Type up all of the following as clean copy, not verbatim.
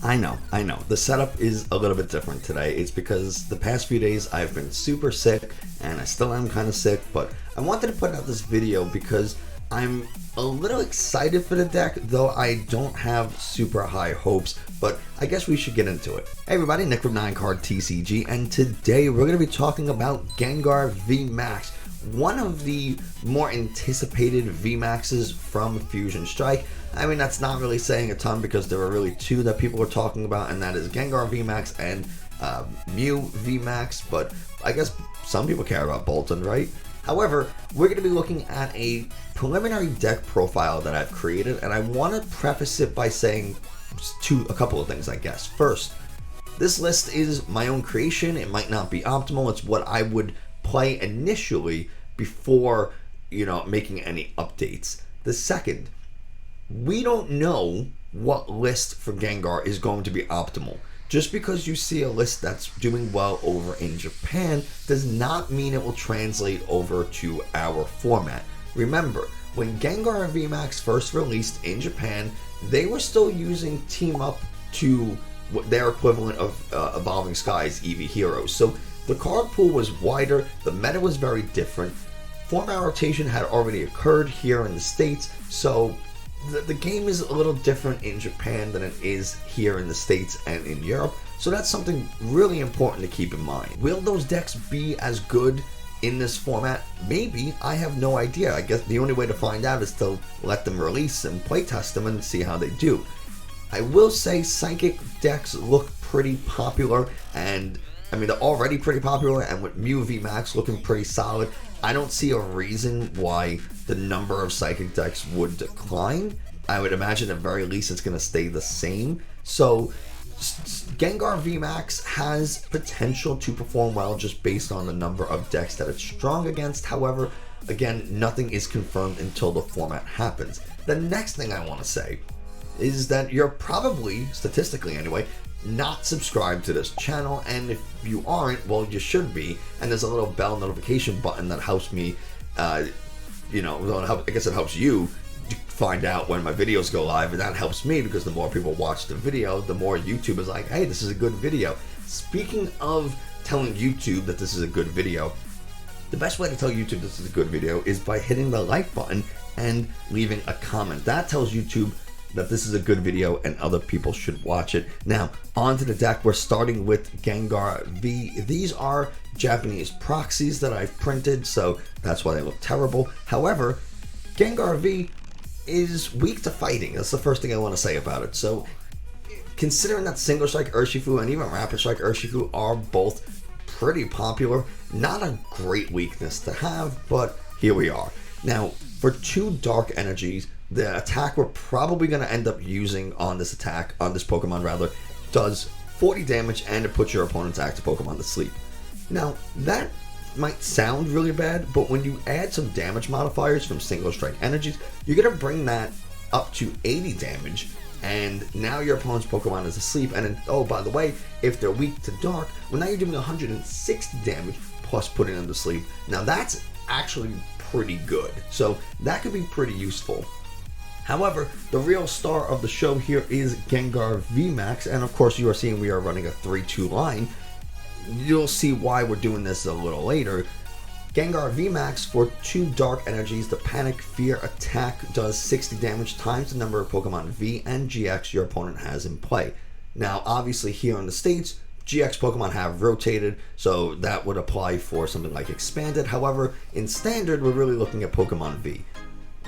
I know. The setup is a little bit different today. It's because the past few days I've been super sick, and I still am kind of sick, but I wanted to put out this video because I'm a little excited for the deck, though I don't have super high hopes, but I guess we should get into it. Hey everybody, Nick from 9Card TCG, and today we're going to be talking about Gengar Vmax, one of the more anticipated Vmaxes from Fusion Strike. I mean, that's not really saying a ton because there are really two that people are talking about, and that is Gengar Vmax and Mew Vmax, but I guess some people care about Bolton, right? However, we're going to be looking at a preliminary deck profile that I've created, and I want to preface it by saying a couple of things, I guess. First, this list is my own creation. It might not be optimal. It's what I would play initially before, making any updates. The second, we don't know what list for Gengar is going to be optimal. Just because you see a list that's doing well over in Japan does not mean it will translate over to our format. Remember, when Gengar Vmax first released in Japan, they were still using Team Up to their equivalent of Evolving Skies EV Heroes. So the card pool was wider, the meta was very different, format rotation had already occurred here in the States, so the game is a little different in Japan than it is here in the States and in Europe, so that's something really important to keep in mind. Will those decks be as good in this format? Maybe. I have no idea. I guess the only way to find out is to let them release and playtest them and see how they do. I will say Psychic decks look pretty popular, and I mean, they're already pretty popular, and with Mew Vmax looking pretty solid, I don't see a reason why the number of Psychic decks would decline. I would imagine at very least it's going to stay the same. So Gengar Vmax has potential to perform well just based on the number of decks that it's strong against. However, again, nothing is confirmed until the format happens. The next thing I want to say is that you're probably, statistically anyway, not subscribed to this channel, and if you aren't, well, you should be. And there's a little bell notification button that helps me, I guess it helps you find out when my videos go live, and that helps me because the more people watch the video, the more YouTube is like, hey, this is a good video. Speaking of telling YouTube that this is a good video, the best way to tell YouTube this is a good video is by hitting the like button and leaving a comment. That tells YouTube that this is a good video and other people should watch it. Now, on to the deck. We're starting with Gengar V. These are Japanese proxies that I've printed, so that's why they look terrible. However, Gengar V is weak to fighting. That's the first thing I want to say about it. So, considering that Single Strike Urshifu and even Rapid Strike Urshifu are both pretty popular, not a great weakness to have, but here we are. Now, for two Dark Energies, the attack we're probably going to end up using on this Pokemon does 40 damage, and it puts your opponent's active Pokemon to sleep. Now, that might sound really bad, but when you add some damage modifiers from Single Strike Energies, you're going to bring that up to 80 damage, and now your opponent's Pokemon is asleep. And then, oh, by the way, if they're weak to Dark, well, now you're doing 160 damage plus putting them to sleep. Now, that's actually pretty good, so that could be pretty useful. However, the real star of the show here is Gengar Vmax, and of course you are seeing we are running a 3-2 line. You'll see why we're doing this a little later. Gengar Vmax, for two Dark Energies, the Panic Fear attack does 60 damage times the number of Pokemon V and GX your opponent has in play. Now, obviously here in the States, GX Pokemon have rotated, so that would apply for something like Expanded. However, in Standard, we're really looking at Pokemon V.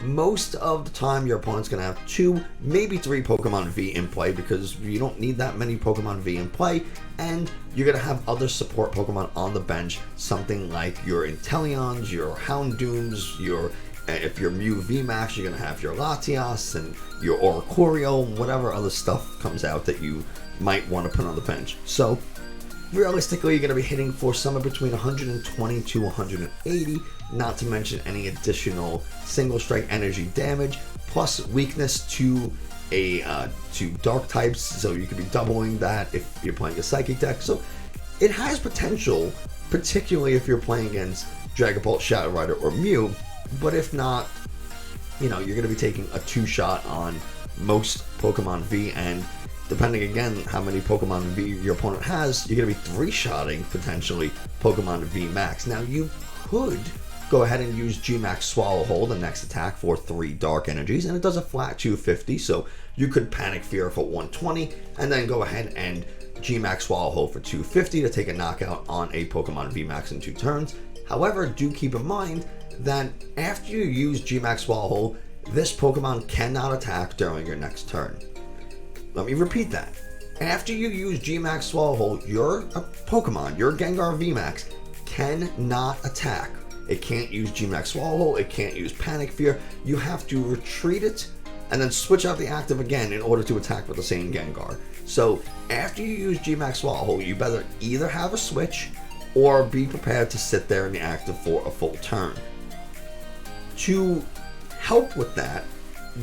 Most of the time, your opponent's going to have 2, maybe 3 Pokemon V in play because you don't need that many Pokemon V in play, and you're going to have other support Pokemon on the bench, something like your Inteleons, your Houndooms, if you're Mew Vmax, you're going to have your Latias and your Oricorio, whatever other stuff comes out that you might want to put on the bench. So, realistically, you're going to be hitting for somewhere between 120 to 180, not to mention any additional Single Strike Energy damage, plus weakness to Dark types, so you could be doubling that if you're playing a Psychic deck. So it has potential, particularly if you're playing against Dragapult, Shadow Rider, or Mew, but if not, you're going to be taking a 2-shot on most Pokemon V, and depending again how many Pokemon V your opponent has, you're going to be 3-shotting potentially Pokemon Vmax. Now you could go ahead and use Gmax Swallow the next attack for 3 Dark Energies, and it does a flat 250, so you could Panic Fear for 120, and then go ahead and Gmax Swallow for 250 to take a knockout on a Pokemon Vmax in 2 turns. However, do keep in mind that after you use Gmax Swallow, this Pokemon cannot attack during your next turn. Let me repeat that. After you use Gmax Swallow, your Pokemon, your Gengar Vmax, cannot attack. It can't use Gmax Swallow, it can't use Panic Fear. You have to retreat it and then switch out the active again in order to attack with the same Gengar. So after you use Gmax Swallow, you better either have a switch or be prepared to sit there in the active for a full turn. To help with that,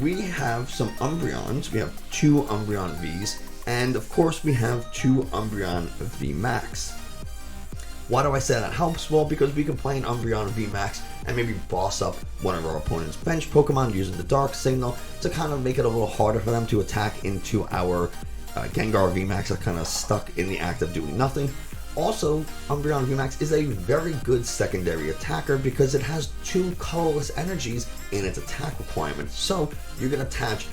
we have some Umbreons. We have 2 Umbreon Vs, and of course we have 2 Umbreon Vmax. Why do I say that helps? Well, because we can play an Umbreon Vmax and maybe boss up one of our opponent's bench Pokemon using the Dark Signal to kind of make it a little harder for them to attack into our Gengar Vmax that's kind of stuck in the act of doing nothing. Also, Umbreon Vmax is a very good secondary attacker because it has 2 colorless energies in its attack requirement. So you can attach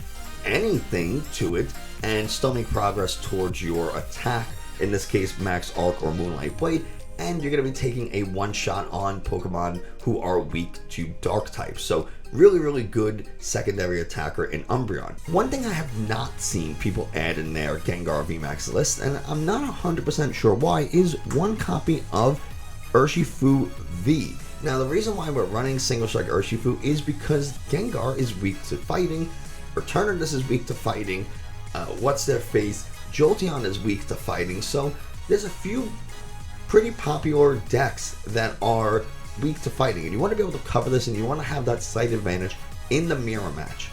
anything to it and still make progress towards your attack, in this case Max Arc or Moonlight Blade, and you're going to be taking a one-shot on Pokemon who are weak to Dark types. So really good secondary attacker in Umbreon. One thing I have not seen people add in their Gengar Vmax list, and I'm not 100% sure why, is 1 copy of Urshifu V. Now the reason why we're running Single Strike Urshifu is because Gengar is weak to fighting, Eternatus is weak to fighting, what's their face, Jolteon is weak to fighting, so there's a few pretty popular decks that are weak to fighting, and you want to be able to cover this, and you want to have that slight advantage in the mirror match.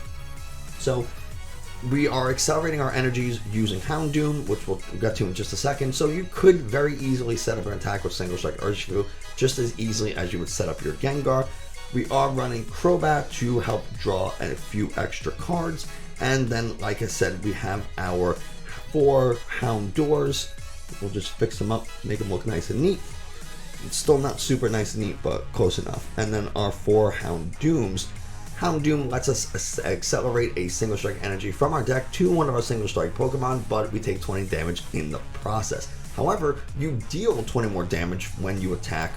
So we are accelerating our energies using Houndoom, which we'll get to in just a second. So you could very easily set up an attack with Single Strike Urshifu just as easily as you would set up your Gengar. We are running Crobat to help draw a few extra cards, and then like I said, we have our 4 Houndours. We'll just fix them up, make them look nice and neat. It's still not super nice and neat, but close enough. And then our 4 Houndooms. Houndoom lets us accelerate a Single Strike energy from our deck to one of our Single Strike Pokemon, but we take 20 damage in the process. However, you deal 20 more damage when you attack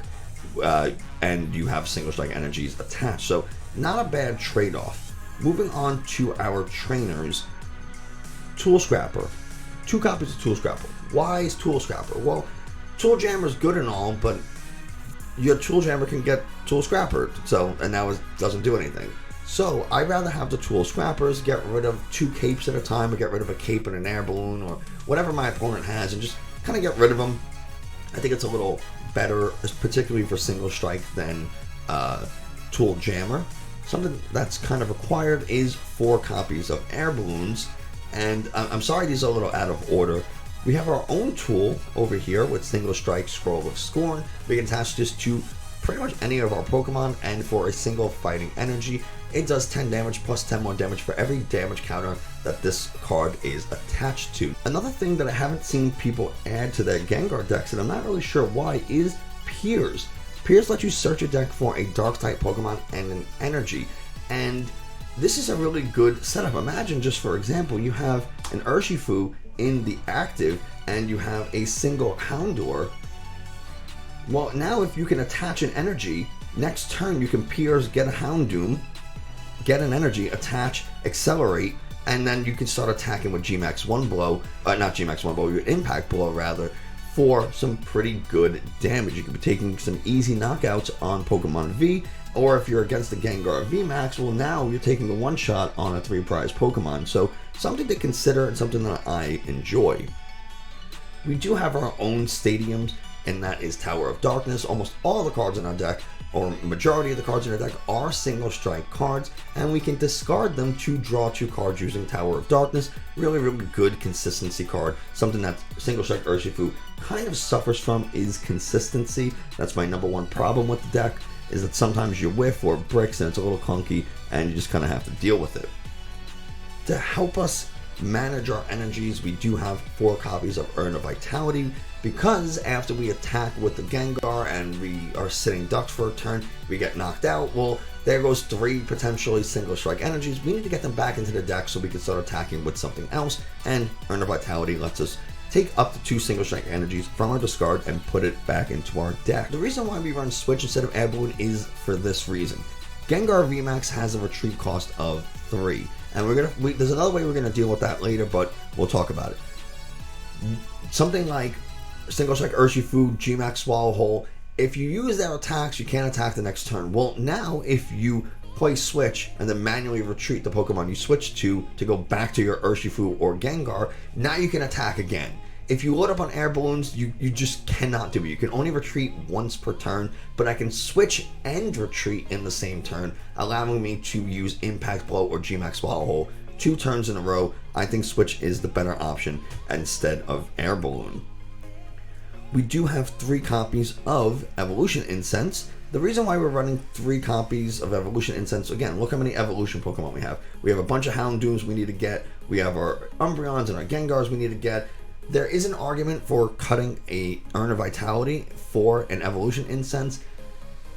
and you have Single Strike energies attached. So not a bad trade-off. Moving on to our trainers. Tool Scrapper. 2 copies of Tool Scrapper. Why is Tool Scrapper? Well, Tool Jammer is good and all, but your Tool Jammer can get Tool Scrappered, and now it doesn't do anything. So I'd rather have the Tool Scrappers, get rid of 2 capes at a time, or get rid of a cape and an air balloon, or whatever my opponent has, and just kind of get rid of them. I think it's a little better, particularly for Single Strike, than Tool Jammer. Something that's kind of required is 4 copies of air balloons, and I'm sorry these are a little out of order. We have our own tool over here with Single Strike Scroll of Scorn. We can attach this to pretty much any of our Pokemon, and for a single fighting energy, it does 10 damage plus 10 more damage for every damage counter that this card is attached to. Another thing that I haven't seen people add to their Gengar decks, and I'm not really sure why, is Piers. Piers lets you search a deck for a Dark type Pokemon and an energy, and this is a really good setup. Imagine just for example, you have an Urshifu in the active and you have a single Houndour. Well, now if you can attach an energy, next turn you can Piers, get a Houndoom, get an energy, attach, accelerate, and then you can start attacking with Gmax 1 blow, not Gmax 1 blow, your Impact blow rather, for some pretty good damage. You could be taking some easy knockouts on Pokemon V, or if you're against the Gengar Vmax, well now you're taking a one-shot on a 3-prize Pokemon. So something to consider and something that I enjoy. We do have our own stadiums, and that is Tower of Darkness. Almost all the cards in our deck, or majority of the cards in our deck, are Single Strike cards, and we can discard them to draw 2 cards using Tower of Darkness. Really good consistency card. Something that Single Strike Urshifu kind of suffers from is consistency. That's my number 1 problem with the deck, is that sometimes you whiff or bricks and it's a little clunky and you just kind of have to deal with it. To help us manage our energies, we do have 4 copies of Urn of Vitality, because after we attack with the Gengar and we are sitting ducks for a turn, we get knocked out. Well, there goes 3 potentially single strike energies. We need to get them back into the deck so we can start attacking with something else, and Urn of Vitality lets us take up to 2 single strike energies from our discard and put it back into our deck. The reason why we run Switch instead of Air Balloon is for this reason. Gengar Vmax has a retreat cost of 3, and there's another way we're gonna deal with that later, but we'll talk about it. Something like single strike Urshifu, Gmax Swallow Hole, if you use their attacks, you can't attack the next turn. Well, now if you play Switch and then manually retreat the Pokemon you switch to go back to your Urshifu or Gengar, now you can attack again. If you load up on air balloons, you just cannot do it. You can only retreat once per turn, but I can switch and retreat in the same turn, allowing me to use Impact Blow or Gmax Swallow Hole 2 turns in a row. I think Switch is the better option instead of air balloon. We do have 3 copies of Evolution Incense. The reason why we're running 3 copies of Evolution Incense, again, look how many Evolution Pokemon we have. We have a bunch of Houndooms we need to get. We have our Umbreons and our Gengars we need to get. There is an argument for cutting a Urn of Vitality for an Evolution Incense.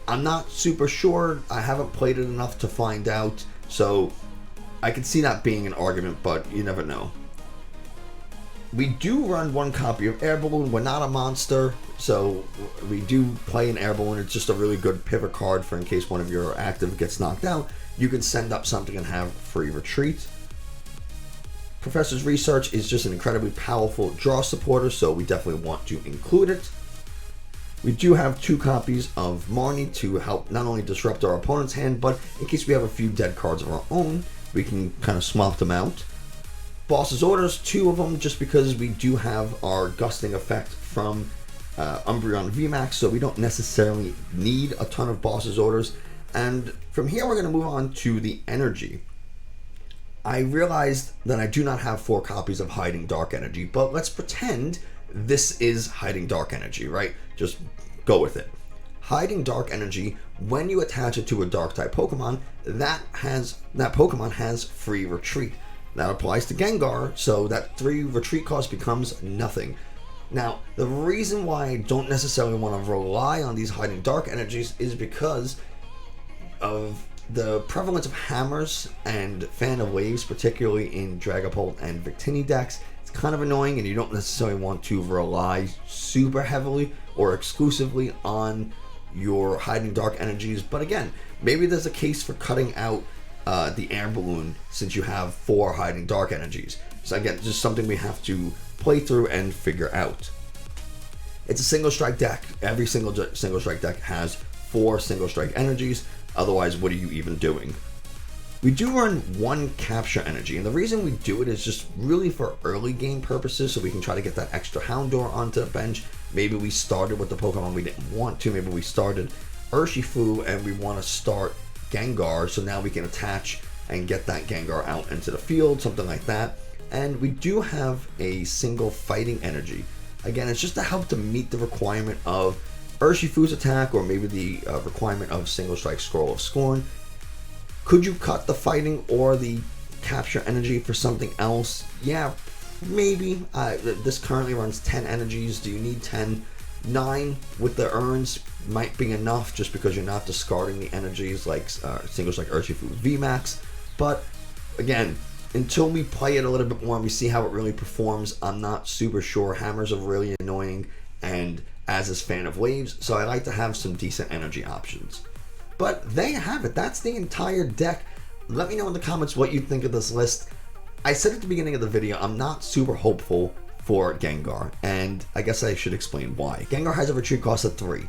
I'm not super sure. I haven't played it enough to find out. So I could see that being an argument, but you never know. We do run 1 copy of Air Balloon. We're not a monster, so we do play an Air Balloon. It's just a really good pivot card for in case one of your active gets knocked out. You can send up something and have free retreat. Professor's Research is just an incredibly powerful draw supporter, so we definitely want to include it. We do have 2 copies of Marnie to help not only disrupt our opponent's hand, but in case we have a few dead cards of our own, we can kind of swap them out. Boss's Orders, 2 of them, just because we do have our gusting effect from Umbreon Vmax, so we don't necessarily need a ton of Boss's Orders. And from here, we're going to move on to the energy. I realized that I do not have 4 copies of Hiding Dark Energy, but let's pretend this is Hiding Dark Energy, right? Just go with it. Hiding Dark Energy, when you attach it to a Dark-type Pokemon, that Pokemon has free retreat. That applies to Gengar, so that 3 retreat cost becomes nothing. Now, the reason why I don't necessarily want to rely on these Hiding Dark Energies is because of the prevalence of hammers and fan of waves, particularly in Dragapult and Victini decks. It's kind of annoying, and you don't necessarily want to rely super heavily or exclusively on your Hiding Dark Energies. But again, maybe there's a case for cutting out the air balloon since you have 4 Hiding Dark Energies. So again, just something we have to play through and figure out. It's a single strike deck. Every single strike deck has 4 single strike energies. Otherwise, what are you even doing? We do run 1 capture energy, and the reason we do it is just really for early game purposes, so we can try to get that extra Houndour onto the bench. Maybe we started with the Pokemon we didn't want to. Maybe we started Urshifu and we want to start Gengar, so now we can attach and get that Gengar out into the field, something like that. And we do have a single fighting energy. Again, it's just to help to meet the requirement of Urshifu's attack, or maybe the requirement of single strike Scroll of Scorn. Could you cut the fighting or the capture energy for something else? Yeah, maybe. This currently runs 10 energies. Do you need 10? 9 with the urns might be enough, just because you're not discarding the energies like single strike Urshifu Vmax. But again, until we play it a little bit more and we see how it really performs, I'm not super sure. Hammers are really annoying, and as is fan of waves, so I like to have some decent energy options. But there you have it. That's the entire deck. Let me know in the comments what you think of this list. I said at the beginning of the video, I'm not super hopeful for Gengar, and I guess I should explain why. Gengar has a retreat cost of 3.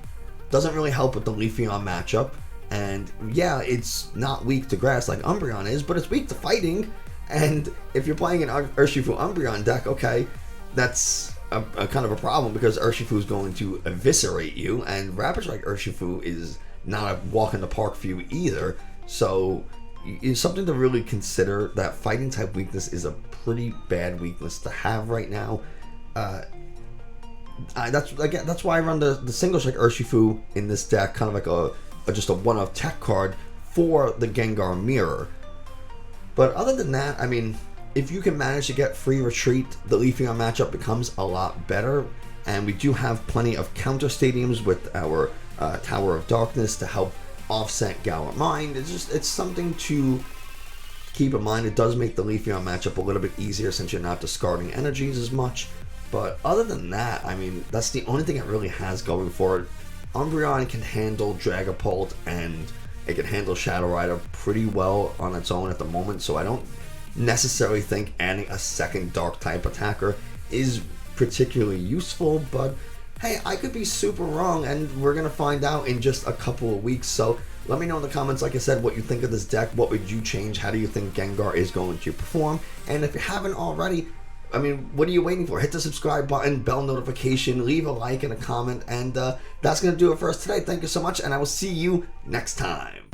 Doesn't really help with the Leafeon matchup, and yeah, it's not weak to grass like Umbreon is, but it's weak to fighting. And if you're playing an Urshifu Umbreon deck, okay, that's a kind of a problem, because Urshifu is going to eviscerate you, and Rapid Strike Urshifu is not a walk in the park for you either. So it's something to really consider. That fighting type weakness is a pretty bad weakness to have right now. That's why I run the single strike Urshifu in this deck, kind of like just a one-off tech card for the Gengar Mirror. But other than that, I mean, if you can manage to get free retreat, the Leafeon matchup becomes a lot better. And we do have plenty of counter stadiums with our Tower of Darkness to help offset Gallant Mind. It's something to keep in mind. It does make the Leafeon matchup a little bit easier since you're not discarding energies as much. But other than that, I mean, that's the only thing it really has going for it. Umbreon can handle Dragapult and it can handle Shadow Rider pretty well on its own at the moment, so I don't necessarily think adding a second Dark type attacker is particularly useful, but hey, I could be super wrong, and we're gonna find out in just a couple of weeks. So let me know in the comments, like I said, what you think of this deck. What would you change? How do you think Gengar is going to perform? And if you haven't already, I mean, what are you waiting for? Hit the subscribe button, bell notification, leave a like and a comment, and that's gonna do it for us today. Thank you so much, and I will see you next time.